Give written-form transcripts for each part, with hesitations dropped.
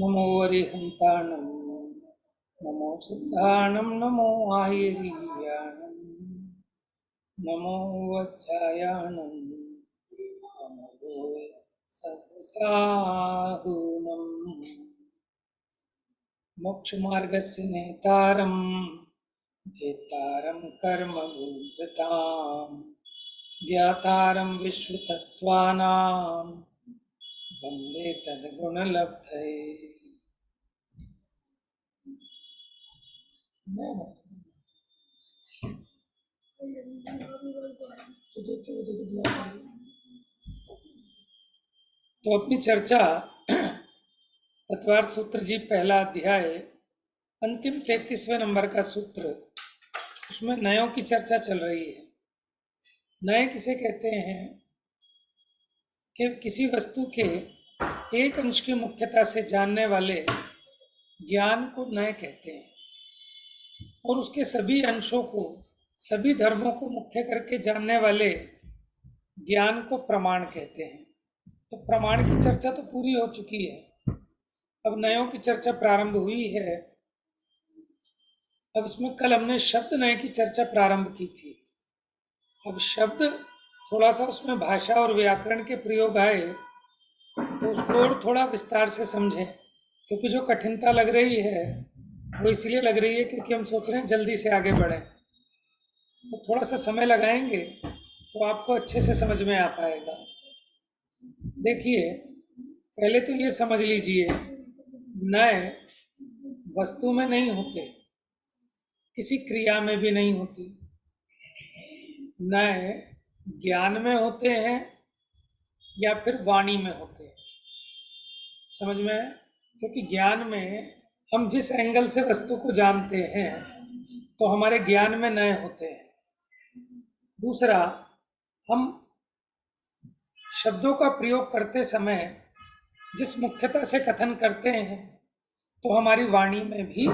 नमो अरिहंताणं नमो सिद्धाणं नमो आयजीयाणं नमो वत्सायाणं नमो सत्साहूनम् मोक्षमार्गस्य नेतारं भेतारं कर्मभूभृतां ज्ञातारं विश्वतत्त्वानां वन्दे तद्गुणलब्धये। तो अपनी चर्चा तत्वार सूत्र जी पहला अध्याय अंतिम 33वें नंबर का सूत्र, उसमें नयों की चर्चा चल रही है। नए किसे कहते हैं कि किसी वस्तु के एक अंश की मुख्यता से जानने वाले ज्ञान को नय कहते हैं, और उसके सभी अंशों को, सभी धर्मों को मुख्य करके जानने वाले ज्ञान को प्रमाण कहते हैं। तो प्रमाण की चर्चा तो पूरी हो चुकी है, अब नयों की चर्चा प्रारंभ हुई है। अब इसमें कल हमने शब्द नय की चर्चा प्रारंभ की थी। अब शब्द थोड़ा सा उसमें भाषा और व्याकरण के प्रयोग आए तो उसको और थोड़ा विस्तार से समझें, क्योंकि जो कठिनता लग रही है वो इसलिए लग रही है क्योंकि हम सोच रहे हैं जल्दी से आगे बढ़ें। तो थोड़ा सा समय लगाएंगे तो आपको अच्छे से समझ में आ पाएगा। देखिए, पहले तो ये समझ लीजिए, नए वस्तु में नहीं होते, किसी क्रिया में भी नहीं होती, नए ज्ञान में होते हैं या फिर वाणी में होते हैं। समझ में है? क्योंकि ज्ञान में हम जिस एंगल से वस्तु को जानते हैं तो हमारे ज्ञान में नए होते हैं। दूसरा, हम शब्दों का प्रयोग करते समय जिस मुख्यता से कथन करते हैं तो हमारी वाणी में भी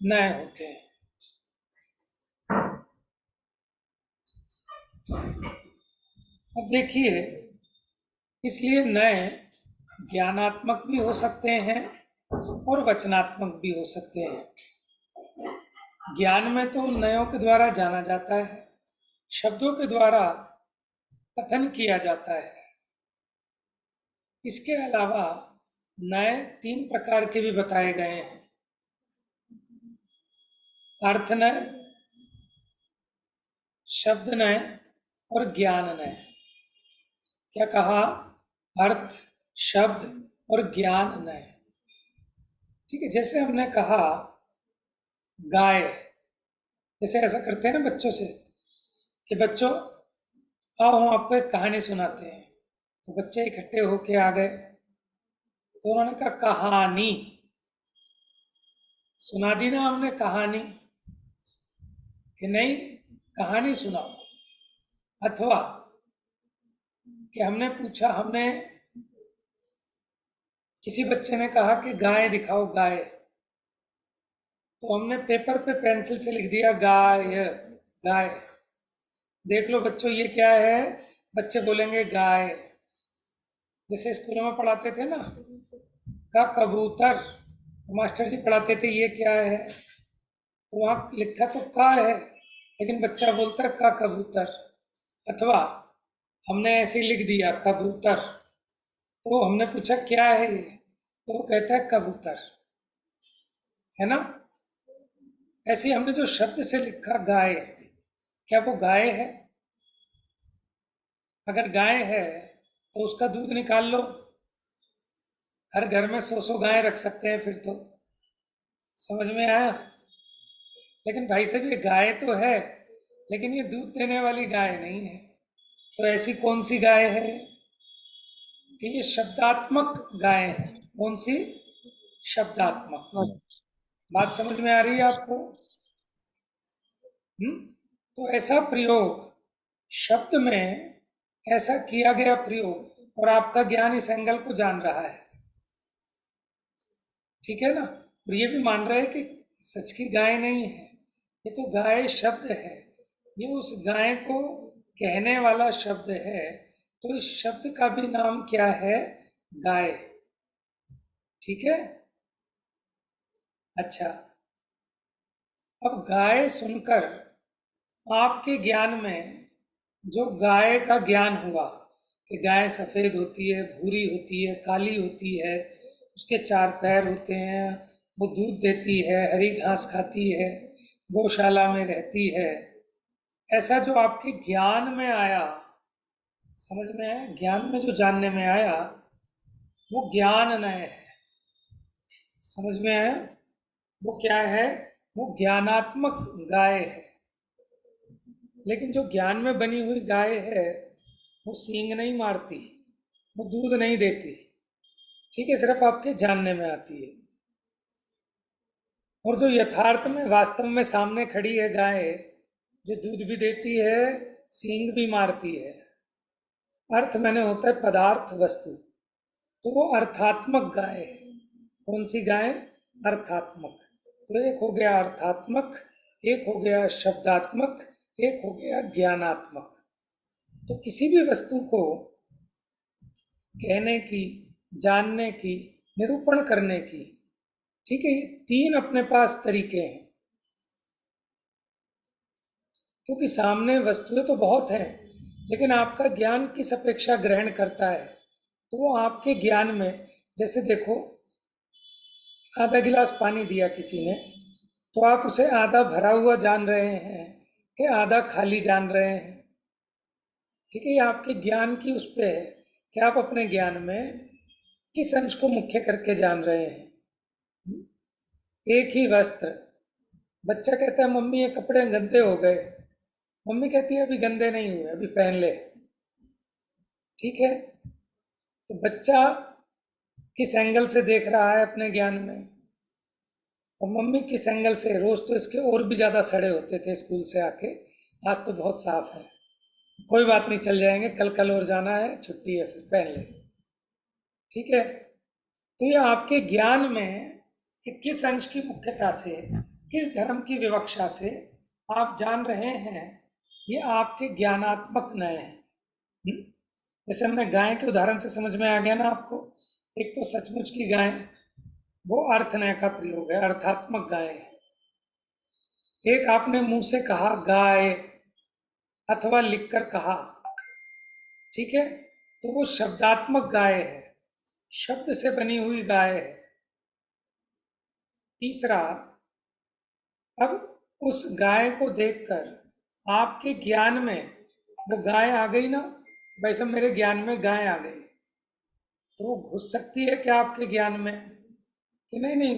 नए होते हैं। अब देखिए, इसलिए नए ज्ञानात्मक भी हो सकते हैं और वचनात्मक भी हो सकते हैं। ज्ञान में तो नयों के द्वारा जाना जाता है, शब्दों के द्वारा कथन किया जाता है। इसके अलावा नए 3 प्रकार के भी बताए गए हैं: अर्थ नय, शब्द नय और ज्ञान नय। क्या कहा? अर्थ, शब्द और ज्ञान नय। ठीक है, जैसे हमने कहा गाय, जैसे ऐसा करते हैं ना बच्चों से कि बच्चों आओ हम आपको एक कहानी सुनाते हैं। तो बच्चे इकट्ठे होके आ गए, तो उन्होंने कहा कहानी सुना दी ना हमने, कहानी कि नहीं कहानी सुनाओ। अथवा कि हमने पूछा, हमने किसी बच्चे ने कहा कि गाय दिखाओ गाय, तो हमने पेपर पे पेंसिल से लिख दिया गाय गाय। देख लो बच्चों ये क्या है, बच्चे बोलेंगे गाय। जैसे स्कूलों में पढ़ाते थे ना का कबूतर, तो मास्टर जी पढ़ाते थे ये क्या है, तो वहाँ लिखा तो का है लेकिन बच्चा बोलता है का कबूतर। अथवा हमने ऐसे ही लिख दिया कबूतर, तो हमने पूछा क्या है ये, तो वो कहता है कबूतर, है ना। ऐसे ही हमने जो शब्द से लिखा गाय, क्या वो गाय है? अगर गाय है तो उसका दूध निकाल लो, हर घर में 100 गाय रख सकते हैं फिर तो। समझ में आया? लेकिन भाई साहब ये गाय तो है लेकिन ये दूध देने वाली गाय नहीं है। तो ऐसी कौन सी गाय है कि ये शब्दात्मक गाय है? कौन सी? शब्दात्मक। बात समझ में आ रही है आपको? तो ऐसा प्रयोग शब्द में, ऐसा किया गया प्रयोग, और आपका ज्ञान इस एंगल को जान रहा है, ठीक है ना। और ये भी मान रहे हैं कि सच की गाय नहीं है, ये तो गाय शब्द है, ये उस गाय को कहने वाला शब्द है। तो इस शब्द का भी नाम क्या है? गाय। ठीक है। अच्छा, अब गाय सुनकर आपके ज्ञान में जो गाय का ज्ञान हुआ कि गाय सफ़ेद होती है, भूरी होती है, काली होती है, उसके चार पैर होते हैं, वो दूध देती है, हरी घास खाती है, गौशाला में रहती है, ऐसा जो आपके ज्ञान में आया, समझ में आया, ज्ञान में जो जानने में आया वो ज्ञान नय है। समझ में आया? वो क्या है? वो ज्ञानात्मक गाय है। लेकिन जो ज्ञान में बनी हुई गाय है वो सींग नहीं मारती, वो दूध नहीं देती। ठीक है, सिर्फ आपके जानने में आती है। और जो यथार्थ में वास्तव में सामने खड़ी है गाय, जो दूध भी देती है, सींग भी मारती है। अर्थ मैंने होता है पदार्थ, वस्तु। तो वो अर्थात्मक गाय है। कौन सी गाय? अर्थात्मक। तो एक हो गया अर्थात्मक, एक हो गया शब्दात्मक, एक हो गया ज्ञानात्मक। तो किसी भी वस्तु को कहने की, जानने की, निरूपण करने की, ठीक है, ये तीन अपने पास तरीके हैं। क्योंकि सामने वस्तुएं तो बहुत हैं, लेकिन आपका ज्ञान किस अपेक्षा ग्रहण करता है, तो वो आपके ज्ञान में, जैसे देखो, आधा गिलास पानी दिया किसी ने, तो आप उसे आधा भरा हुआ जान रहे हैं कि आधा खाली जान रहे हैं। ठीक है, ये आपके ज्ञान की उस पे है कि आप अपने ज्ञान में किस अंश को मुख्य करके जान रहे हैं। एक ही वस्त्र, बच्चा कहता है मम्मी ये कपड़े गंदे हो गए, मम्मी कहती है अभी गंदे नहीं हुए, अभी पहन ले। ठीक है, तो बच्चा किस एंगल से देख रहा है अपने ज्ञान में, और मम्मी किस एंगल से। रोज तो इसके और भी ज़्यादा सड़े होते थे स्कूल से आके, आज तो बहुत साफ है, कोई बात नहीं, चल जाएंगे, कल कल और जाना है, छुट्टी है, फिर पहन ले। ठीक है, तो ये आपके ज्ञान में कि किस अंश की मुख्यता से, किस धर्म की विवक्षा से आप जान रहे हैं, ये आपके ज्ञानात्मक नय है। जैसे हमने गाय के उदाहरण से समझ में आ गया ना आपको। एक तो सचमुच की गाय, वो अर्थ नय का प्रयोग है, अर्थात्मक गाय है। एक आपने मुंह से कहा गाय, अथवा लिखकर कहा, ठीक है, तो वो शब्दात्मक गाय है, शब्द से बनी हुई गाय है। तीसरा, अब उस गाय को देखकर आपके ज्ञान में वो गाय आ गई ना, भाई साहब मेरे ज्ञान में गाय आ गई, तो वो घुस सकती है क्या आपके ज्ञान में? कि नहीं नहीं,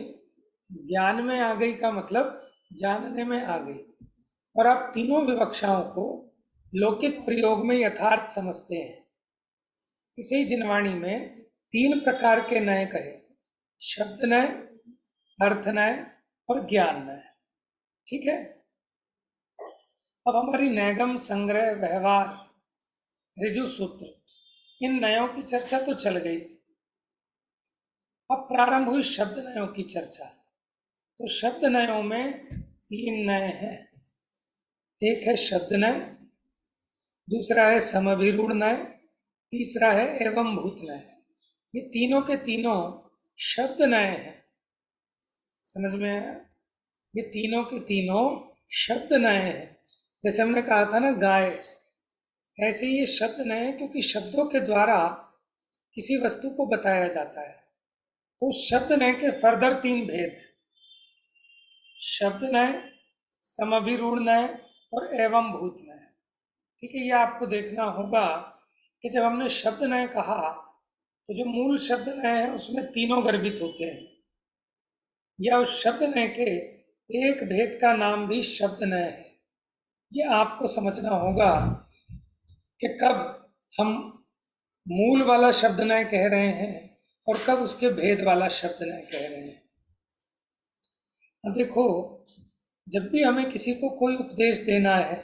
ज्ञान में आ गई का मतलब जानने में आ गई। और आप तीनों विवक्षाओं को लौकिक प्रयोग में यथार्थ समझते हैं। इसे ही जिनवाणी में तीन प्रकार के नय कहे: शब्द नय, अर्थ नय और ज्ञान नय। ठीक है, अब हमारी नैगम, संग्रह, व्यवहार, ऋजु सूत्र, इन नयों की चर्चा तो चल गई। अब प्रारंभ हुई शब्द नयों की चर्चा। तो शब्द नयों में तीन नय हैं। एक है शब्द नय, दूसरा है समभिरूढ़ नय, तीसरा है एवं भूत नय। ये तीनों के तीनों शब्द नय हैं। समझ में आया? ये तीनों के तीनों शब्द नय हैं। जैसे हमने कहा था ना गाय, ऐसे ही ये शब्द नय है, क्योंकि शब्दों के द्वारा किसी वस्तु को बताया जाता है। तो शब्द नय के फर्दर तीन भेद: शब्द नय, समभिरूढ़ नय और एवं भूत नय। ठीक है, ये आपको देखना होगा कि जब हमने शब्द नय कहा तो जो मूल शब्द नय है उसमें तीनों गर्भित होते हैं, या उस शब्द नय के एक भेद का नाम भी शब्द नय है। ये आपको समझना होगा कि कब हम मूल वाला शब्द नय कह रहे हैं और कब उसके भेद वाला शब्द नय कह रहे हैं। अब देखो, जब भी हमें किसी को कोई उपदेश देना है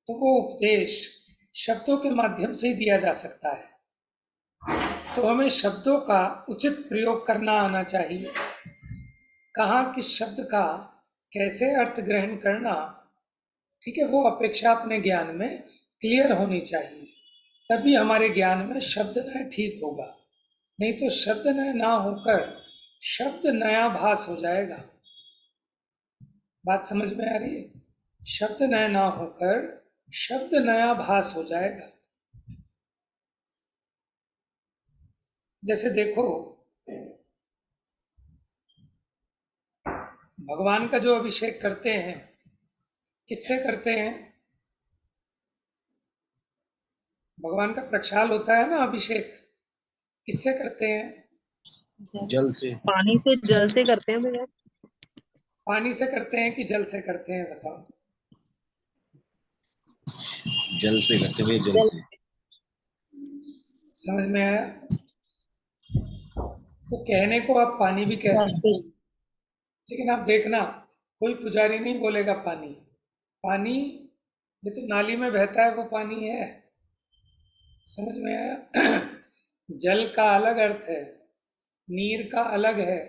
तो वो उपदेश शब्दों के माध्यम से ही दिया जा सकता है। तो हमें शब्दों का उचित प्रयोग करना आना चाहिए। कहाँ किस शब्द का कैसे अर्थ ग्रहण करना, ठीक है, वो अपेक्षा अपने ज्ञान में क्लियर होनी चाहिए, तभी हमारे ज्ञान में शब्द नय ठीक होगा। नहीं तो शब्द नया ना होकर शब्द नया भास हो जाएगा। बात समझ में आ रही है? शब्द नया ना होकर शब्द नया भास हो जाएगा। जैसे देखो, भगवान का जो अभिषेक करते हैं, किससे करते हैं? भगवान का प्रक्षाल होता है ना, अभिषेक, किससे करते हैं? जल से। पानी से, जल से करते हैं भैया। पानी से करते हैं कि जल से करते हैं, बताओ। जल से करते हुए, जल जल से। समझ में आया? तो कहने को आप पानी भी कह सकते हैं, लेकिन आप देखना, कोई पुजारी नहीं बोलेगा पानी। पानी, ये तो नाली में बहता है वो पानी है। समझ में आया? जल का अलग अर्थ है, नीर का अलग है,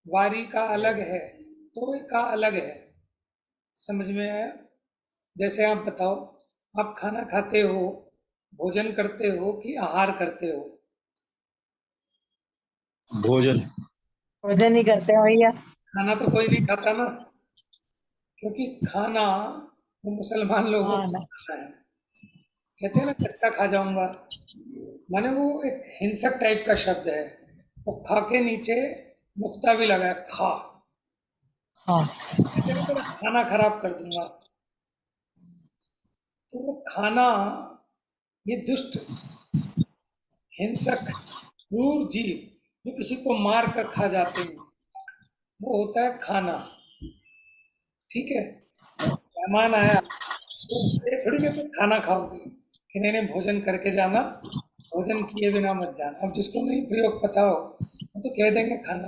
वारी का अलग है, तोय का अलग है। समझ में आया? जैसे आप बताओ, आप खाना खाते हो, भोजन करते हो कि आहार करते हो? भोजन। भोजन ही करते हैं भैया। खाना तो कोई नहीं खाता ना, क्योंकि खाना वो मुसलमान लोगों हाँ को ना। खाना है। कहते हैं ना, कच्चा खा जाऊंगा, माने वो एक हिंसक टाइप का शब्द है। वो खा के नीचे नुक्ता भी लगा है, खा। हाँ कहते हैं ना, तेरा खाना खराब कर दूंगा। तो वो खाना, ये दुष्ट, हिंसक, क्रूर जीव जो किसी को मार कर खा जाते हैं, वो होता है खाना। ठीक है? तो मेहमान आया तो उससे थोड़ी कि तुम खाना खाओगे, कि नहीं नहीं भोजन करके जाना, भोजन किए बिना मत जाना। अब जिसको नहीं प्रयोग पता हो वो तो कह देंगे खाना।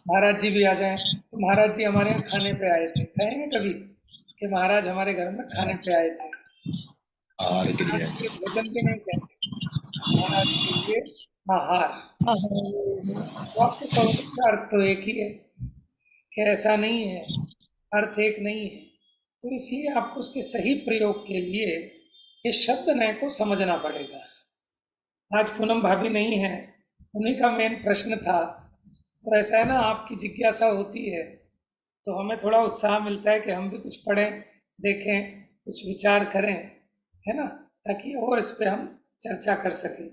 महाराज जी भी आ जाएं तो महाराज जी हमारे यहाँ खाने पे आए थे, कहेंगे कभी कि महाराज हमारे घर में खाने पे आए थे? आहार के महाराज लिए। के लिए भोजन भी नहीं कहते, महाराज के लिए आहार। तो आपको कहोगे कि अर्थ तो एक ही है, कि ऐसा नहीं है, अर्थ एक नहीं है। तो इसलिए आपको उसके सही प्रयोग के लिए ये शब्द नय को समझना पड़ेगा। आज पूनम भाभी नहीं है, उन्हीं का मेन प्रश्न था। तो ऐसा है ना, आपकी जिज्ञासा होती है तो हमें थोड़ा उत्साह मिलता है कि हम भी कुछ पढ़ें, देखें, कुछ विचार करें, है ना, ताकि और इस पे हम चर्चा कर सकें।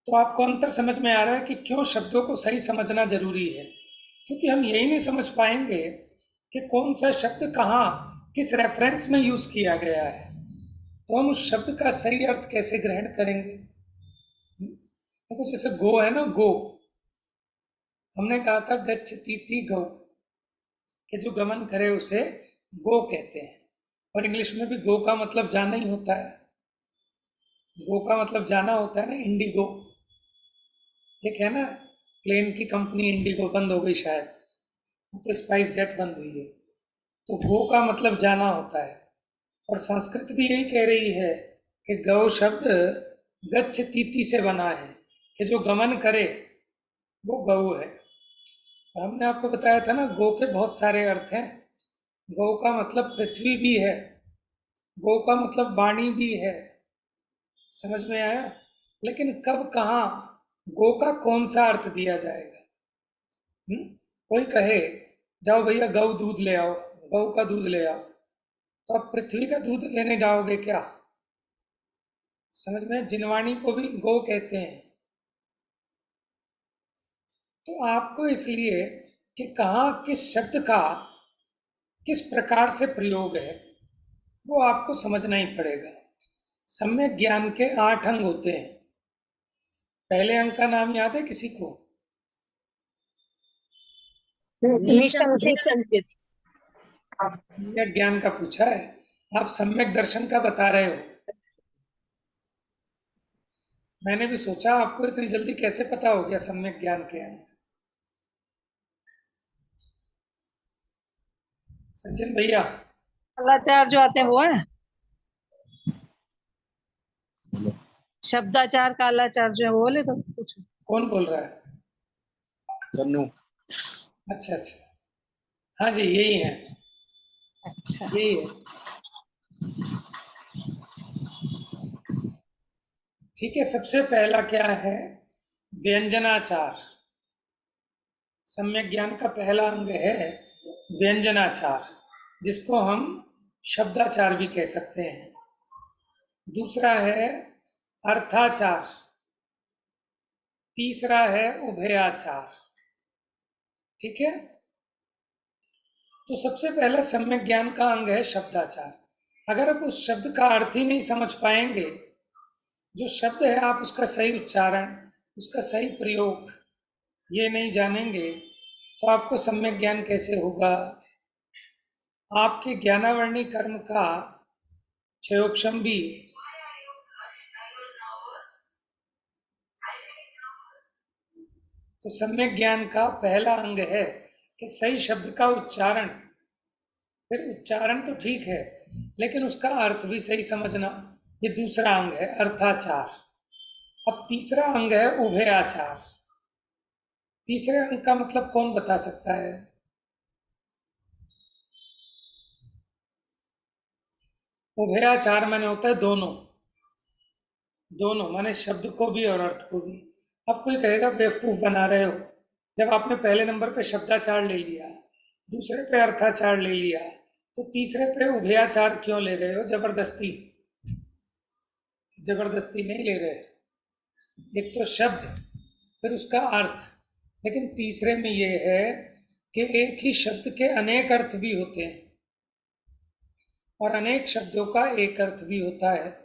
तो आपको अंतर समझ में आ रहा है कि क्यों शब्दों को सही समझना जरूरी है? क्योंकि हम यही नहीं समझ पाएंगे कि कौन सा शब्द कहाँ, किस रेफरेंस में यूज किया गया है, तो हम उस शब्द का सही अर्थ कैसे ग्रहण करेंगे? देखो, जैसे गो है ना, गो, हमने कहा था गच्छतीति गौ, कि जो गमन करे उसे गो कहते हैं। और इंग्लिश में भी गो का मतलब जाना ही होता है। गो का मतलब जाना होता है ना, इंडिगो। एक है ना, प्लेन की कंपनी इंडिगो बंद हो गई शायद, तो स्पाइस जेट बंद हुई है। तो गो का मतलब जाना होता है। और संस्कृत भी यही कह रही है कि गौ शब्द गच्छ तीति से बना है, कि जो गमन करे वो गौ है। और हमने आपको बताया था ना, गो के बहुत सारे अर्थ हैं। गौ का मतलब पृथ्वी भी है, गौ का मतलब वाणी भी है। समझ में आया? लेकिन कब कहाँ गो का कौन सा अर्थ दिया जाएगा? कोई कहे जाओ भैया गौ दूध ले आओ, गौ का दूध ले आओ, तो आप पृथ्वी का दूध लेने जाओगे क्या? समझ में? जिनवाणी को भी गौ कहते हैं। तो आपको इसलिए कि कहाँ किस शब्द का किस प्रकार से प्रयोग है, वो आपको समझना ही पड़ेगा। सम्यक ज्ञान के 8 अंग होते हैं। पहले अंग का नाम याद है किसी को? निसंकेत। संकेत। सम्यक ज्ञान का पूछा है, आप सम्यक दर्शन का बता रहे हो। मैंने भी सोचा आपको इतनी जल्दी कैसे पता हो गया सम्यक ज्ञान के अंग। सचिन भैया, कालाचार जो आते हैं वो है। शब्दाचार कालाचार जो है वो बोले तो कुछ। कौन बोल रहा है? तन्नू। अच्छा अच्छा, हाँ जी, यही है, अच्छा। यही है। ठीक है, सबसे पहला क्या है? व्यंजनाचार। सम्यक ज्ञान का पहला अंग है व्यंजनाचार, जिसको हम शब्दाचार भी कह सकते हैं। दूसरा है अर्थाचार। तीसरा है उभयाचार। ठीक है, तो सबसे पहला सम्यक ज्ञान का अंग है शब्दाचार। अगर आप उस शब्द का अर्थ ही नहीं समझ पाएंगे, जो शब्द है आप उसका सही उच्चारण, उसका सही प्रयोग ये नहीं जानेंगे, तो आपको सम्यक ज्ञान कैसे होगा? आपके ज्ञानावरणी कर्म का क्षयोपशम भी तो सम्यक ज्ञान का पहला अंग है कि सही शब्द का उच्चारण। फिर उच्चारण तो ठीक है, लेकिन उसका अर्थ भी सही समझना, ये दूसरा अंग है अर्थाचार। अब तीसरा अंग है उभयाचार। तीसरे अंग का मतलब कौन बता सकता है? उभयाचार माने होता है दोनों। दोनों माने शब्द को भी और अर्थ को भी। अब कोई कहेगा बेवकूफ बना रहे हो, जब आपने पहले नंबर पे शब्दाचार ले लिया, दूसरे पे अर्थाचार ले लिया, तो तीसरे पे उभयाचार क्यों ले रहे हो? जबरदस्ती? जबरदस्ती नहीं ले रहे। एक तो शब्द, फिर उसका अर्थ। लेकिन तीसरे में ये है कि एक ही शब्द के अनेक अर्थ भी होते हैं और अनेक शब्दों का एक अर्थ भी होता है।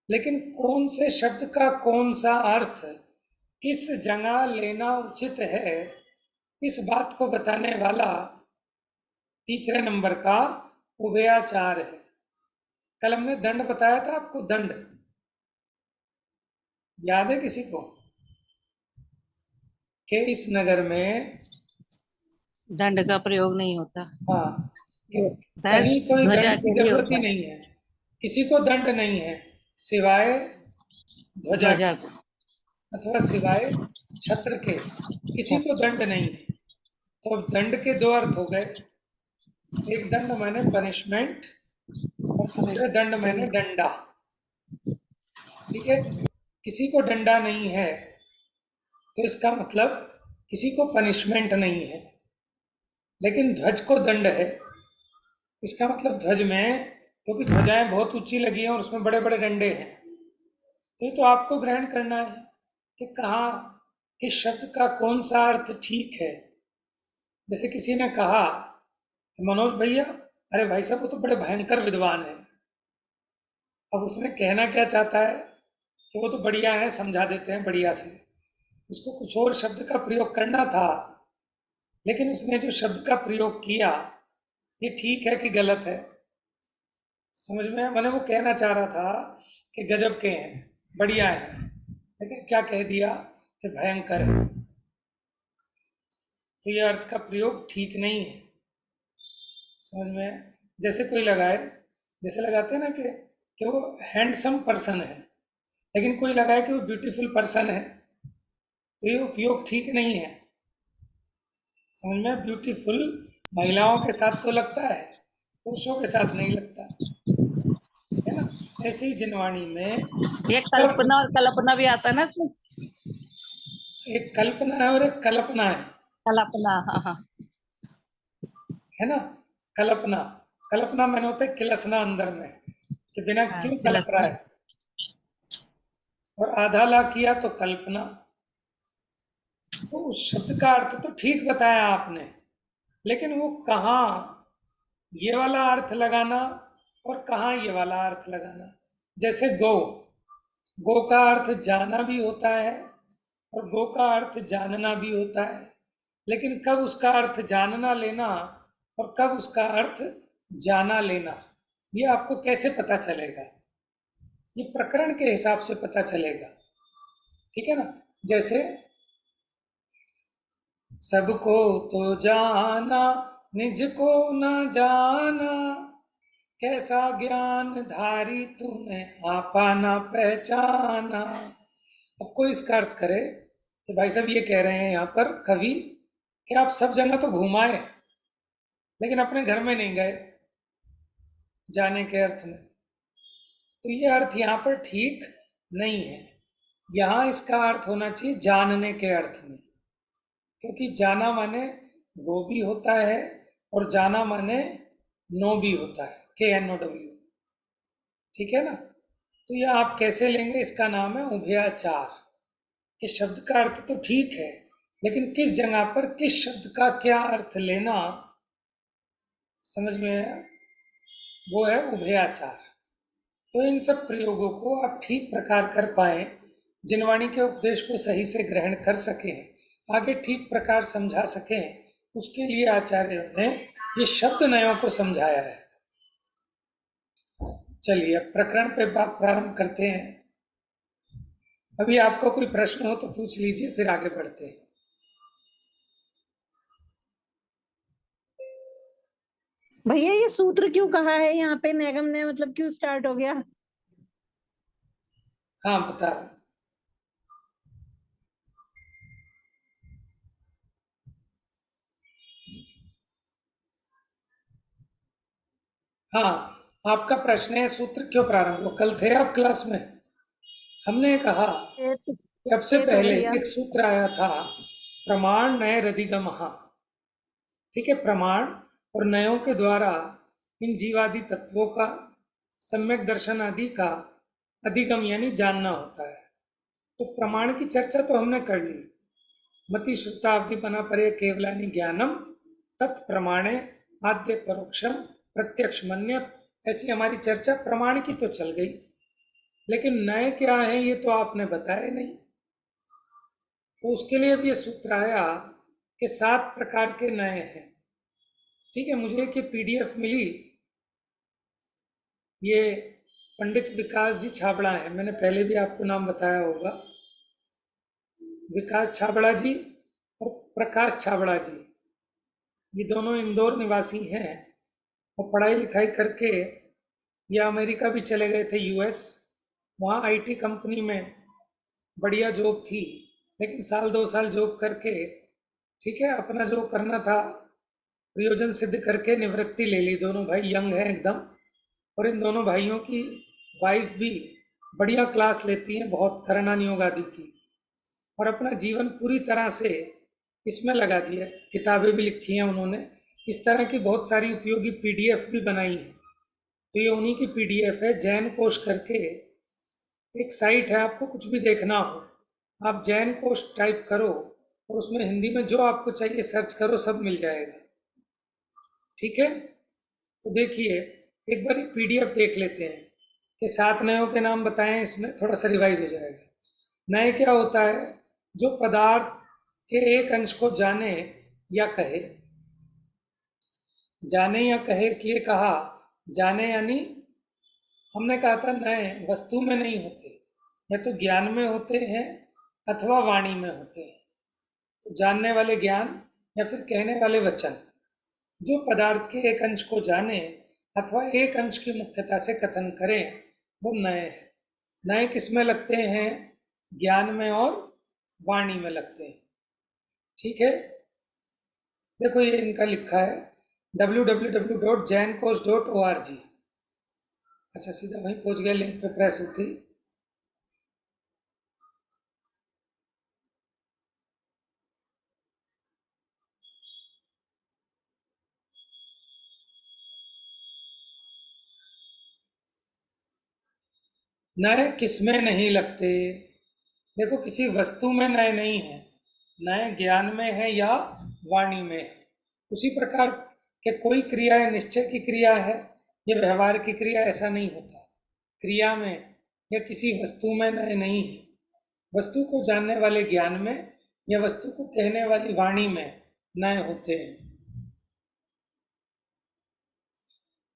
लेकिन कौन से शब्द का कौन सा अर्थ किस जगह लेना उचित है, इस बात को बताने वाला तीसरे नंबर का उभयाचार है। कल हमने दंड बताया था आपको, दंड याद है किसी को? कि इस नगर में दंड का प्रयोग नहीं होता। हाँ, कि होता है कहीं कोई ध्वजा दंड की के लिए जरूरत होता ही है, नहीं है। किसी को दंड नहीं है सिवाय ध्वजा ध्वजा के, अथवा सिवाय छत्र के। किसी को दंड नहीं है। तो अब दंड के दो अर्थ हो गए। एक दंड माने पनिशमेंट और दूसरे दंड माने डंडा। ठीक है, किसी को डंडा नहीं है तो इसका मतलब किसी को पनिशमेंट नहीं है। लेकिन ध्वज को दंड है, इसका मतलब ध्वज में, क्योंकि ध्वजाएं बहुत ऊंची लगी हैं और उसमें बड़े बड़े डंडे हैं, तो ये तो आपको ग्रहण करना है कि कहाँ किस शब्द का कौन सा अर्थ ठीक है। जैसे किसी ने कहा मनोज भैया, अरे भाई साहब वो तो बड़े भयंकर विद्वान है। अब उसने कहना क्या चाहता है कि वो तो बढ़िया है, समझा देते हैं बढ़िया से। उसको कुछ और शब्द का प्रयोग करना था, लेकिन उसने जो शब्द का प्रयोग किया ये ठीक है कि गलत है? समझ में? मैंने वो कहना चाह रहा था कि गजब के हैं, बढ़िया है, लेकिन क्या कह दिया कि भयंकर है। तो ये अर्थ का प्रयोग ठीक नहीं है। समझ में? जैसे कोई लगाए, जैसे लगाते हैं ना कि वो हैंडसम पर्सन है, लेकिन कोई लगाए कि वो ब्यूटीफुल पर्सन है, तो ये उपयोग ठीक नहीं है। समझ में? ब्यूटीफुल महिलाओं के साथ तो लगता है, पुरुषों के साथ नहीं लगता है ना। ऐसे ही जिनवाणी में ये कल्पना और कल्पना भी आता है ना इसमें। एक कल्पना है और एक कल्पना है कल्पना, हाँ हाँ। है ना। कल्पना, कल्पना मैंने होता है किलसना अंदर में, कि बिना हाँ, क्यों कल्प रहा है। और आधा ला किया तो कल्पना। तो उस शब्द का अर्थ तो ठीक बताया आपने, लेकिन वो कहाँ ये वाला अर्थ लगाना और कहाँ ये वाला अर्थ लगाना। जैसे गो, गो का अर्थ जाना भी होता है और गो का अर्थ जानना भी होता है, लेकिन कब उसका अर्थ जानना लेना और कब उसका अर्थ जाना लेना, ये आपको कैसे पता चलेगा? ये प्रकरण के हिसाब से पता चलेगा। ठीक है ना। जैसे सबको तो जाना निज को न जाना, कैसा ज्ञान धारी तूने आपा न पहचाना। अब कोई इसका अर्थ करे कि भाई साहब ये कह रहे हैं यहाँ पर कवि कि आप सब जगह तो घुमाए लेकिन अपने घर में नहीं गए जाने के अर्थ में। तो ये अर्थ यहाँ पर ठीक नहीं है। यहाँ इसका अर्थ होना चाहिए जानने के अर्थ में, क्योंकि जाना माने गो भी होता है और जाना माने नो भी होता है, KNOW। ठीक है ना। तो यह आप कैसे लेंगे, इसका नाम है उभयाचार। कि शब्द का अर्थ तो ठीक है, लेकिन किस जगह पर किस शब्द का क्या अर्थ लेना, समझ में आया, वो है उभयाचार। तो इन सब प्रयोगों को आप ठीक प्रकार कर पाए, जिनवाणी के उपदेश को सही से ग्रहण कर सकें, आगे ठीक प्रकार समझा सकें, उसके लिए आचार्यों ने ये शब्द नयों को समझाया है। चलिए अब प्रकरण पे बात प्रारंभ करते हैं। अभी आपको कोई प्रश्न हो तो पूछ लीजिए, फिर आगे बढ़ते हैं। भैया ये सूत्र क्यों कहा है यहाँ पे, निगम ने मतलब क्यों स्टार्ट हो गया? हाँ बता रहा हूं। हाँ, आपका प्रश्न है सूत्र क्यों प्रारंभ हुआ। कल थे आप क्लास में? हमने कहा ये तो कि अब से ये तो पहले भैया एक सूत्र आया था, प्रमाण नय रदिगमः। ठीक है, प्रमाण और नयों के द्वारा इन जीवादि तत्वों का सम्यक दर्शन आदि का अधिगम यानी जानना होता है। तो प्रमाण की चर्चा तो हमने कर ली। मति श्रुतावधि बना परे केवलानि ज्ञानम तत्प्रमाणे आद्य परोक्षम प्रत्यक्ष मन्यत, ऐसी हमारी चर्चा प्रमाण की तो चल गई। लेकिन नए क्या है ये तो आपने बताया नहीं। तो उसके लिए भी ये सूत्र आया कि 7 प्रकार के नए हैं। ठीक है, मुझे एक PDF मिली, ये पंडित विकास जी छाबड़ा है, मैंने पहले भी आपको नाम बताया होगा। विकास छाबड़ा जी और प्रकाश छाबड़ा जी, ये दोनों इंदौर निवासी हैं और पढ़ाई लिखाई करके ये अमेरिका भी चले गए थे, US। वहाँ IT कंपनी में बढ़िया जॉब थी, लेकिन 1-2 साल जॉब करके, ठीक है, अपना जो करना था प्रयोजन सिद्ध करके निवृत्ति ले ली। दोनों भाई यंग हैं एकदम, और इन दोनों भाइयों की वाइफ भी बढ़िया क्लास लेती हैं, बहुत करणान योग आदि की, और अपना जीवन पूरी तरह से इसमें लगा दिया। किताबें भी लिखी हैं उन्होंने, इस तरह की बहुत सारी उपयोगी PDF भी बनाई है। तो ये उन्हीं की PDF है, जैन कोश करके एक साइट है। आपको कुछ भी देखना हो, आप जैन कोश टाइप करो और उसमें हिंदी में जो आपको चाहिए सर्च करो, सब मिल जाएगा। ठीक है, तो देखिए एक बार PDF देख लेते हैं कि 7 नयों के नाम बताएं, इसमें थोड़ा सा रिवाइज हो जाएगा। नए क्या होता है, जो पदार्थ के एक अंश को जाने या कहे। जाने या कहे इसलिए कहा, जाने यानी हमने कहा था नए वस्तु में नहीं होते, या तो ज्ञान में होते हैं अथवा वाणी में होते हैं। तो जानने वाले ज्ञान या फिर कहने वाले वचन, जो पदार्थ के एक अंश को जाने अथवा एक अंश की मुख्यता से कथन करें, वो नए हैं। नए किस में लगते हैं, ज्ञान में और वाणी में लगते हैं। ठीक है, देखो ये इनका लिखा है www.jaincourse.org। अच्छा, सीधा वहीं पहुंच गया, लिंक पे प्रेस होती। नए किसमें नहीं लगते, देखो किसी वस्तु में नए नहीं है, नए ज्ञान में है या वाणी में है। उसी प्रकार के कोई क्रिया या निश्चय की क्रिया है या व्यवहार की क्रिया, ऐसा नहीं होता। क्रिया में या किसी वस्तु में नए नहीं है। वस्तु को जानने वाले ज्ञान में या वस्तु को कहने वाली वाणी में नए होते हैं।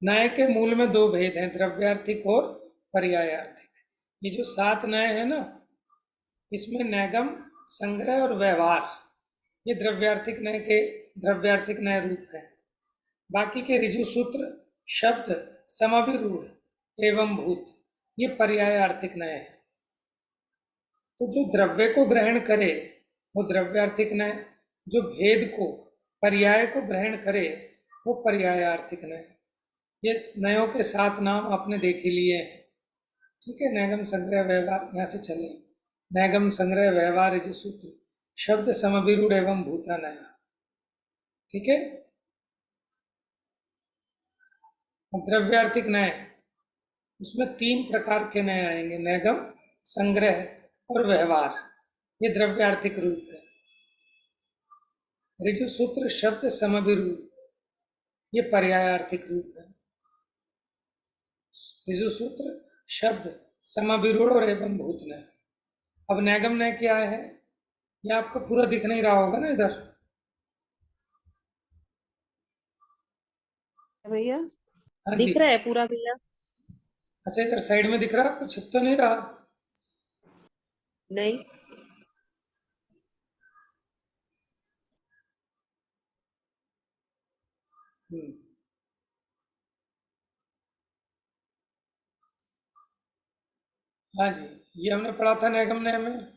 नए के मूल में 2 भेद हैं, द्रव्यार्थिक और पर्यायार्थिक। ये जो 7 नए हैं ना, इसमें नैगम, संग्रह और व्यवहार, ये द्रव्यार्थिक नय के द्रव्यार्थिक नय रूप है। बाकी के ऋजु सूत्र, शब्द, समाभिरूढ़ एवं भूत, ये पर्यायार्थिक नय है। तो जो द्रव्य को ग्रहण करे वो द्रव्यार्थिक नय, जो भेद को, पर्याय को ग्रहण करे वो पर्यायार्थिक नय। ये नयों के 7 नाम आपने देख ही लिए हैं। ठीक है, नैगम संग्रह व्यवहार यहाँ से चले। नैगम संग्रह व्यवहार ऋजु सूत्र शब्द समभिरूढ़ एवं भूता नया। ठीक है, अब द्रव्यार्थिक नय, उसमें 3 प्रकार के नए आएंगे, नैगम, संग्रह और व्यवहार। ये द्रव्यार्थिक रूप है। ऋजु सूत्र शब्द समभिरूढ़, ये पर्यायार्थिक रूप है। ऋजु सूत्र शब्द समभिरूढ़ और एवं भूत नय। अब नैगम नय क्या है, ये आपको पूरा दिख नहीं रहा होगा ना इधर। भैया हाँ जी, दिख रहा है पूरा भैया? अच्छा इधर साइड में दिख रहा है आपको, छिप तो नहीं रहा? नहीं। हम्म, हाँ जी, ये हमने पढ़ा था नैगम नय में।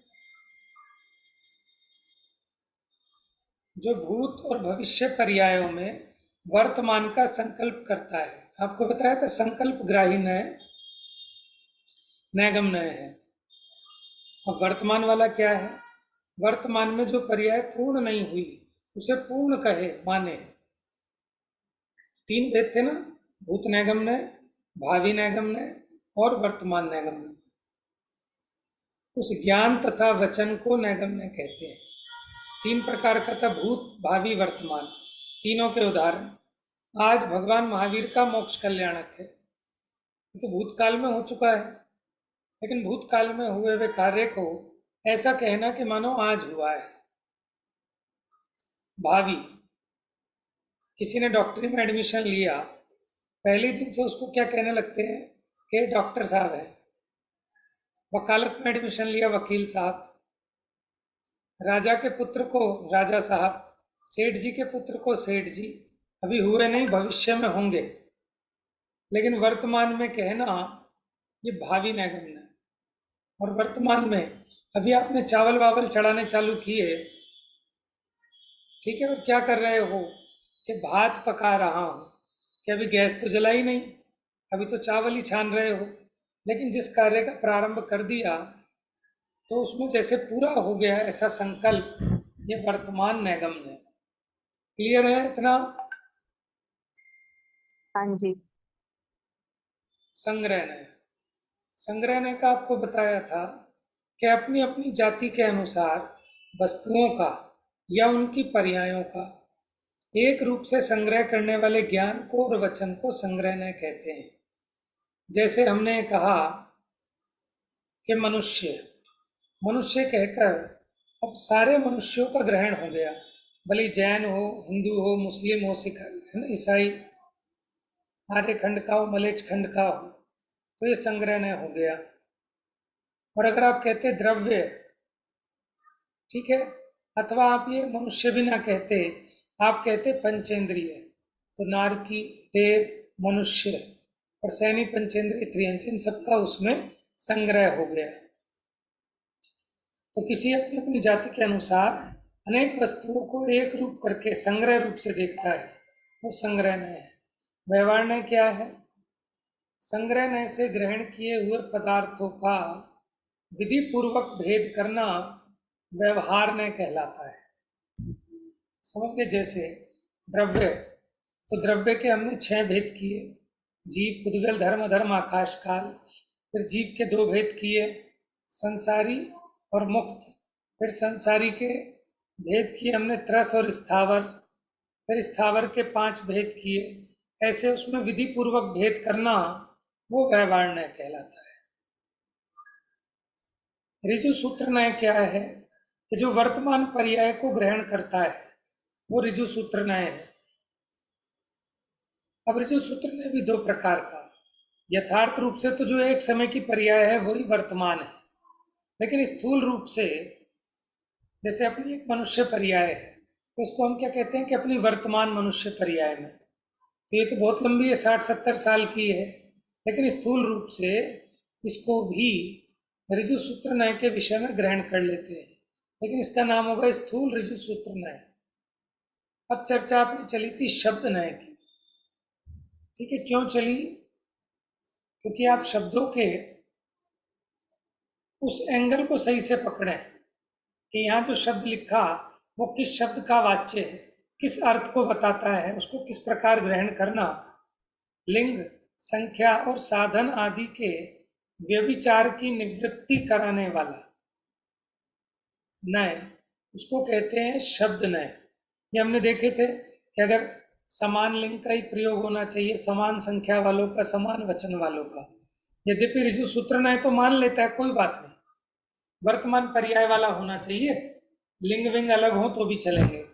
जो भूत और भविष्य पर्यायों में वर्तमान का संकल्प करता है, आपको बताया था संकल्प ग्राही नय नैगम नय है। अब वर्तमान वाला क्या है, वर्तमान में जो पर्याय पूर्ण नहीं हुई उसे पूर्ण कहे माने। 3 भेद थे ना, भूत नैगम नय, भावी नैगम नय और वर्तमान नैगम नय। उस ज्ञान तथा वचन को नैगम नय कहते हैं। 3 प्रकार का था, भूत भावी वर्तमान, तीनों के उदाहरण। आज भगवान महावीर का मोक्ष कल्याणक है, तो भूतकाल में हो चुका है, लेकिन भूतकाल में हुए हुए कार्य को ऐसा कहना कि मानो आज हुआ है। भावी, किसी ने डॉक्टरी में एडमिशन लिया, पहले दिन से उसको क्या कहने लगते हैं कि डॉक्टर साहब है। वकालत में एडमिशन लिया, वकील साहब। राजा के पुत्र को राजा साहब, सेठ जी के पुत्र को सेठ जी। अभी हुए नहीं, भविष्य में होंगे, लेकिन वर्तमान में कहना ये भावी नैगम है। और वर्तमान में अभी आपने चावल वावल चढ़ाने चालू किए, ठीक है, और क्या कर रहे हो कि भात पका रहा हूँ, कि अभी गैस तो जलाई नहीं, अभी तो चावल ही छान रहे हो। लेकिन जिस कार्य का प्रारंभ कर दिया तो उसमें जैसे पूरा हो गया ऐसा संकल्प, ये वर्तमान नैगम है। क्लियर है इतना? हाँ जी। संग्रह नय, संग्रह नय का आपको बताया था कि अपनी अपनी जाति के अनुसार वस्तुओं का या उनकी पर्यायों का एक रूप से संग्रह करने वाले ज्ञान को और वचन को संग्रह नय कहते हैं। जैसे हमने कहा कि मनुष्य, मनुष्य कहकर अब सारे मनुष्यों का ग्रहण हो गया, भले जैन हो, हिंदू हो, मुस्लिम हो, सिख, ईसाई, आर्यखंड का हो, मलेच खंड का हो, तो ये संग्रह नय हो गया। और अगर आप कहते द्रव्य, ठीक है, अथवा आप ये मनुष्य भी ना कहते, आप कहते पंचेंद्रिय, तो नारकी, देव, मनुष्य और सैनी पंचेंद्रिय त्रियंच, इन सबका उसमें संग्रह हो गया। तो किसी अपनी अपनी जाति के अनुसार अनेक वस्तुओं को एक रूप करके संग्रह रूप से देखता है, वो संग्रह नय है। व्यवहार नय क्या है, संग्रह नय से ग्रहण किए हुए पदार्थों का विधि पूर्वक भेद करना व्यवहार नय कहलाता है। समझ गए? जैसे द्रव्य, तो द्रव्य के हमने 6 भेद किए, जीव, पुद्गल, धर्म, अधर्म, आकाश, काल। फिर जीव के 2 भेद किए, संसारी और मुक्त। फिर संसारी के भेद किए हमने त्रस और स्थावर। फिर स्थावर के 5 भेद किए। ऐसे उसमें विधि पूर्वक भेद करना वो व्यवहार नय कहलाता है। ऋजु सूत्र नय क्या है कि जो वर्तमान पर्याय को ग्रहण करता है वो ऋजु सूत्र नय है। अब ऋजु सूत्र नय भी 2 प्रकार का, यथार्थ रूप से तो जो एक समय की पर्याय है वही वर्तमान है, लेकिन स्थूल रूप से जैसे अपनी एक मनुष्य पर्याय है, तो उसको हम क्या कहते हैं कि अपनी वर्तमान मनुष्य पर्याय में, तो ये तो बहुत लंबी है, 60-70 साल की है, लेकिन स्थूल रूप से इसको भी ऋजु सूत्र नय के विषय में ग्रहण कर लेते हैं, लेकिन इसका नाम होगा स्थूल ऋजु सूत्र नय। अब चर्चा अपनी चली थी शब्द नय की, ठीक है, क्यों चली? क्योंकि आप शब्दों के उस एंगल को सही से पकड़ें कि यहाँ जो शब्द लिखा वो किस शब्द का वाच्य है, किस अर्थ को बताता है, उसको किस प्रकार ग्रहण करना। लिंग, संख्या और साधन आदि के व्यभिचार की निवृत्ति कराने वाला नय, उसको कहते हैं शब्द नय। ये हमने देखे थे कि अगर समान लिंग का ही प्रयोग होना चाहिए, समान संख्या वालों का, समान वचन वालों का। यद्यपि ऋजु सूत्र नय तो मान लेता है, कोई बात नहीं, वर्तमान पर्याय वाला होना चाहिए, लिंग विंग अलग हो तो भी चलेंगे,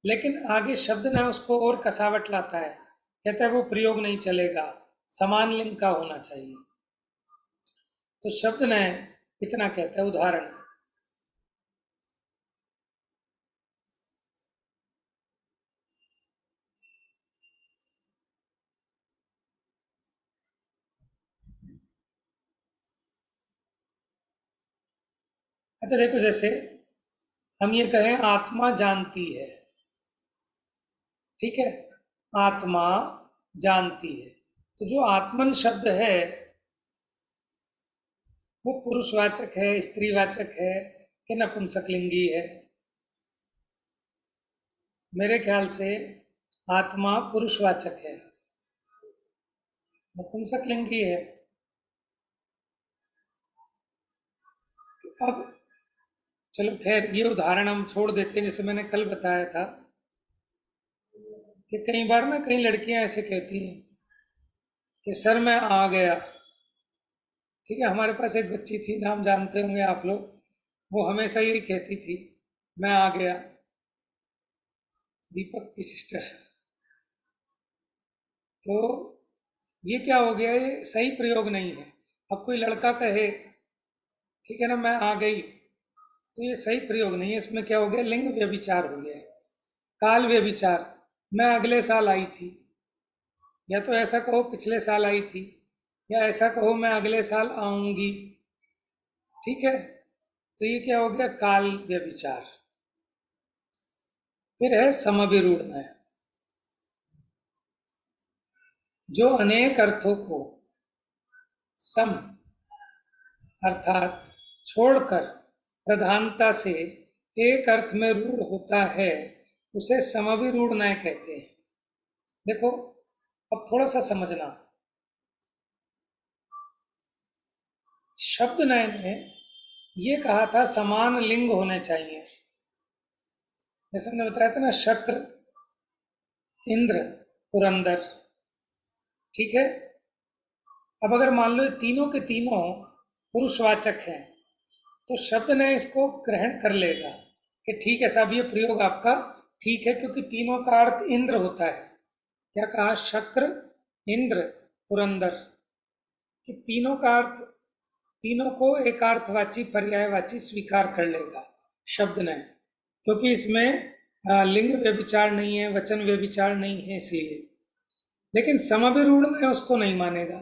लेकिन आगे शब्द नय उसको और कसावट लाता है, कहता है वो प्रयोग नहीं चलेगा, समान लिंग का होना चाहिए। तो शब्द नय इतना कहता है। उदाहरण, अच्छा देखो, जैसे हम ये कहें आत्मा जानती है, ठीक है, आत्मा जानती है, तो जो आत्मन शब्द है वो पुरुषवाचक है, स्त्रीवाचक है कि नपुंसकलिंगी है? मेरे ख्याल से आत्मा पुरुषवाचक है, नपुंसकलिंगी है। तो अब चलो खैर, ये उदाहरण हम छोड़ देते हैं। जैसे मैंने कल बताया था कि कई बार ना कई लड़कियां ऐसे कहती हैं कि सर मैं आ गया, ठीक है। हमारे पास एक बच्ची थी, नाम जानते होंगे आप लोग, वो हमेशा यही कहती थी, मैं आ गया, दीपक की सिस्टर। तो ये क्या हो गया, ये सही प्रयोग नहीं है। अब कोई लड़का कहे, ठीक है ना, मैं आ गई, तो ये सही प्रयोग नहीं है। इसमें क्या हो गया, लिंग व्यभिचार हो गया है, काल व्यभिचार। मैं अगले साल आई थी, या तो ऐसा कहो पिछले साल आई थी, या ऐसा कहो मैं अगले साल आऊंगी, ठीक है। तो ये क्या हो गया, काल व्यभिचार। फिर है समभिरूढ़, जो अनेक अर्थों को सम अर्थात छोड़कर प्रधानता से एक अर्थ में रूढ़ होता है, उसे समभिरूढ़ न्याय कहते हैं। देखो अब थोड़ा सा समझना, शब्द न्याय ने ये कहा था समान लिंग होने चाहिए। जैसे हमने बताया था ना, शक्र, इंद्र, पुरंदर, ठीक है। अब अगर मान लो ये तीनों के तीनों पुरुषवाचक हैं, तो शब्द ने इसको ग्रहण कर लेगा कि ठीक है साहब, ये प्रयोग आपका ठीक है, क्योंकि तीनों का अर्थ इंद्र होता है। क्या कहा, शक्र, इंद्र, पुरंदर, कि तीनों का अर्थ, तीनों को एकार्थवाची पर्यायवाची स्वीकार कर लेगा शब्द ने, क्योंकि इसमें लिंग व्यभिचार नहीं है, वचन व्यभिचार नहीं है, इसलिए। लेकिन समभिरूढ़ में उसको नहीं मानेगा।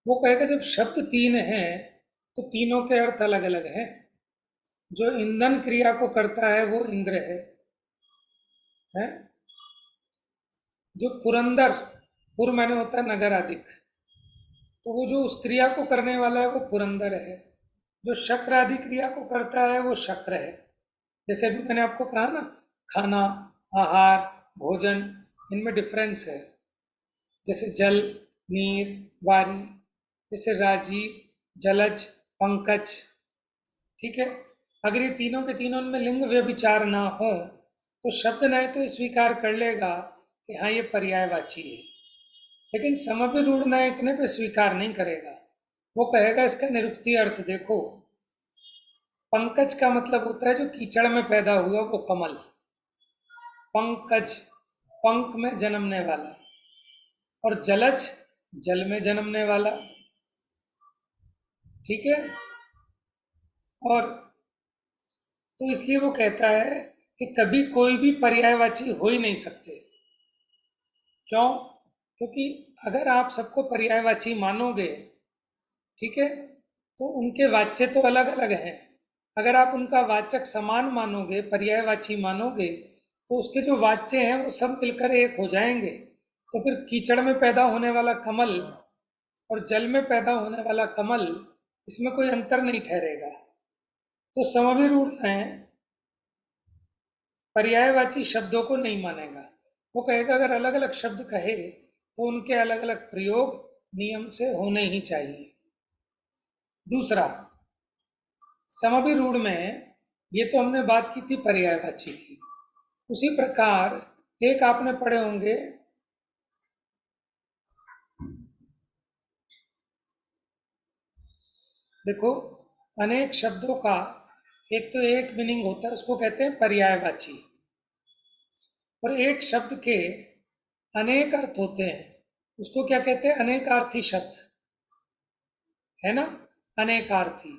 वो कहेगा जब शब्द तीन हैं तो तीनों के अर्थ अलग अलग हैं। जो ईंधन क्रिया को करता है वो इंद्र है? जो पुरंदर, पुर माने होता है नगर आदिक, तो वो जो उस क्रिया को करने वाला है वो पुरंदर है। जो शक्र आदि क्रिया को करता है वो शक्र है। जैसे अभी मैंने आपको कहा ना, खाना, आहार, भोजन, इनमें डिफरेंस है। जैसे जल, नीर, वारी, जैसे राजीव, जलज, पंकज, ठीक है। अगर ये तीनों के तीनों में लिंग व्यभिचार ना हो तो शब्द न्याय तो स्वीकार कर लेगा कि हाँ ये पर्यायवाची है, लेकिन समभिरूढ़ न्याय इतने पे स्वीकार नहीं करेगा। वो कहेगा इसका निरुक्ति अर्थ देखो। पंकज का मतलब होता है जो कीचड़ में पैदा हुआ वो कमल, पंकज, पंख में जन्मने वाला, और जलज, जल में जन्मने वाला, ठीक है। और तो इसलिए वो कहता है कि कभी कोई भी पर्यायवाची हो ही नहीं सकते। क्यों? क्योंकि अगर आप सबको पर्यायवाची मानोगे, ठीक है, तो उनके वाच्य तो अलग अलग हैं। अगर आप उनका वाचक समान मानोगे, पर्यायवाची मानोगे, तो उसके जो वाच्य हैं वो सब मिलकर एक हो जाएंगे। तो फिर कीचड़ में पैदा होने वाला कमल और जल में पैदा होने वाला कमल इसमें कोई अंतर नहीं ठहरेगा। तो समभिरूढ़ में पर्यायवाची शब्दों को नहीं मानेगा। वो कहेगा अगर अलग अलग शब्द कहे तो उनके अलग अलग प्रयोग नियम से होने ही चाहिए। दूसरा, समभिरूढ़ में, ये तो हमने बात की थी पर्यायवाची की, उसी प्रकार एक आपने पढ़े होंगे, देखो अनेक शब्दों का एक तो एक मीनिंग होता है, उसको कहते हैं पर्यायवाची, और एक शब्द के अनेक अर्थ होते हैं, उसको क्या कहते हैं? अनेकार्थी शब्द, है ना, अनेकार्थी।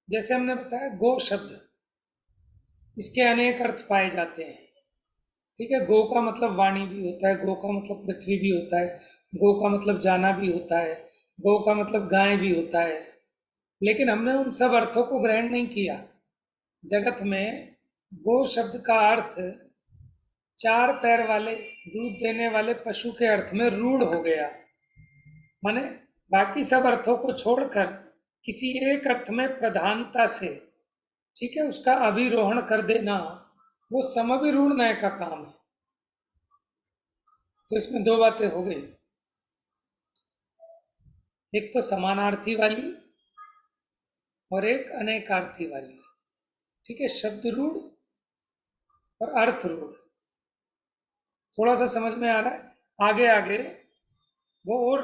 जैसे हमने बताया गो शब्द, इसके अनेक अर्थ पाए जाते हैं। ठीक है, गो का मतलब वाणी भी होता है, गो का मतलब पृथ्वी भी होता है, गो का मतलब जाना भी होता है, गो का मतलब गाय भी होता है। लेकिन हमने उन सब अर्थों को ग्रहण नहीं किया। जगत में गो शब्द का अर्थ 4 पैर वाले दूध देने वाले पशु के अर्थ में रूढ़ हो गया। माने बाकी सब अर्थों को छोड़कर किसी एक अर्थ में प्रधानता से, ठीक है, उसका अभिरोहण कर देना, वो समभिरूढ़ नय का काम है। तो इसमें 2 बातें हो गई, एक तो समानार्थी वाली और एक अनेकार्थी वाली। ठीक है, शब्द रूढ़ और अर्थ रूढ़। थोड़ा सा समझ में आ रहा है? आगे आगे वो और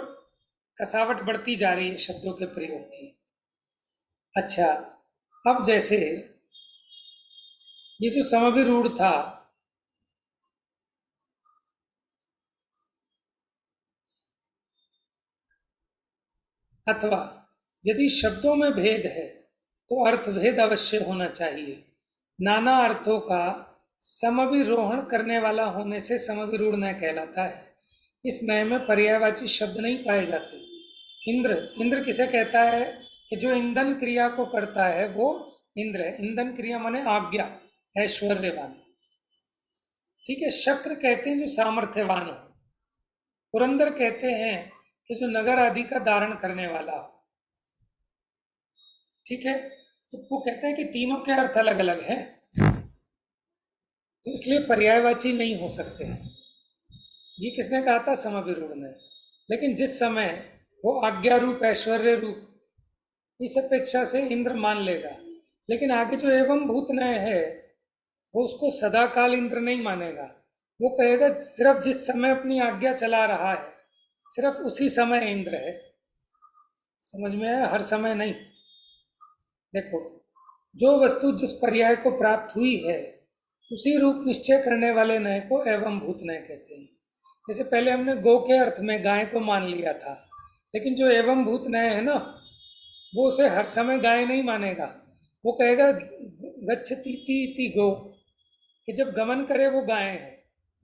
कसावट बढ़ती जा रही है शब्दों के प्रयोग की। अच्छा, अब जैसे ये जो समभिरूढ़ था, अथवा यदि शब्दों में भेद है तो अर्थ भेद अवश्य होना चाहिए। नाना अर्थों का समभिरोहण करने वाला होने से समभिरूढ़ नय कहलाता है। इस नय में पर्यायवाची शब्द नहीं पाए जाते। इंद्र, इंद्र किसे कहता है? कि जो ईंधन क्रिया को करता है वो इंद्र है। ईंधन क्रिया माने आज्ञा, ऐश्वर्यवान। ठीक है, शक्र कहते हैं जो सामर्थ्यवान हो। पुरंदर कहते हैं कि जो नगर आदि का धारण करने वाला हो। ठीक है, तो वो कहते हैं कि तीनों के अर्थ अलग अलग हैं, तो इसलिए पर्यायवाची नहीं हो सकते हैं। ये किसने कहा था? समभिरूढ़ ने। लेकिन जिस समय वो आज्ञा रूप, ऐश्वर्य रूप, इस अपेक्षा से इंद्र मान लेगा। लेकिन आगे जो एवं भूत नय है वो उसको सदा काल इंद्र नहीं मानेगा। वो कहेगा सिर्फ जिस समय अपनी आज्ञा चला रहा है सिर्फ उसी समय इंद्र है। समझ में आया? हर समय नहीं। देखो, जो वस्तु जिस पर्याय को प्राप्त हुई है उसी रूप निश्चय करने वाले नय को एवं भूत नय कहते हैं। जैसे पहले हमने गो के अर्थ में गाय को मान लिया था, लेकिन जो एवं भूत नय है ना, वो उसे हर समय गाय नहीं मानेगा। वो कहेगा गच्छति इति गो, कि जब गमन करे वो गाय है,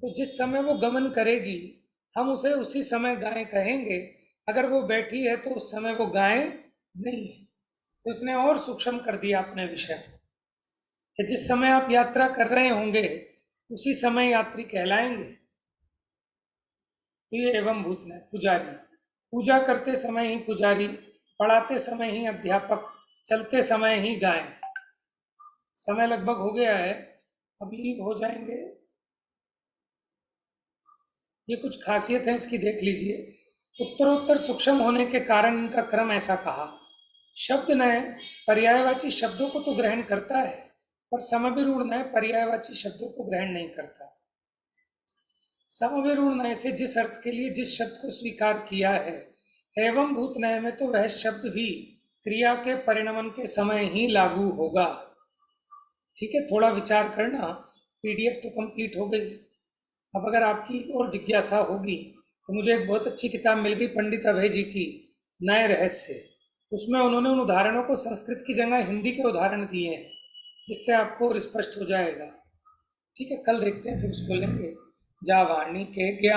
तो जिस समय वो गमन करेगी हम उसे उसी समय गाय कहेंगे। अगर वो बैठी है तो उस समय वो गाय नहीं है। तो इसने और सूक्ष्म कर दिया अपने विषय कि जिस समय आप यात्रा कर रहे होंगे उसी समय यात्री कहलाएंगे। तो ये एवं भूत नय। पुजारी, पूजा करते समय ही पुजारी, पढ़ाते समय ही अध्यापक, चलते समय ही गाय। समय लगभग हो गया है, अब लीव हो जाएंगे। ये कुछ खासियत है इसकी, देख लीजिए। उत्तरोत्तर सूक्ष्म होने के कारण इनका क्रम ऐसा कहा। शब्द नय पर्यायवाची शब्दों को तो ग्रहण करता है, पर समभिरूढ़ नय पर्यायवाची शब्दों को ग्रहण नहीं करता। समभिरूढ़ नय से जिस अर्थ के लिए जिस शब्द को स्वीकार किया है, एवं भूत नय में तो वह शब्द भी क्रिया के परिणमन के समय ही लागू होगा। ठीक है, थोड़ा विचार करना। पीडीएफ तो कंप्लीट हो गई। अब अगर आपकी और जिज्ञासा होगी तो मुझे एक बहुत अच्छी किताब मिल गई पंडित अभय जी की, नय रहस्य। उसमें उन्होंने उन उदाहरणों को संस्कृत की जगह हिंदी के उदाहरण दिए हैं, जिससे आपको और स्पष्ट हो जाएगा। ठीक है, कल देखते हैं, फिर उसको लेंगे। जा वाणी के ज्ञान।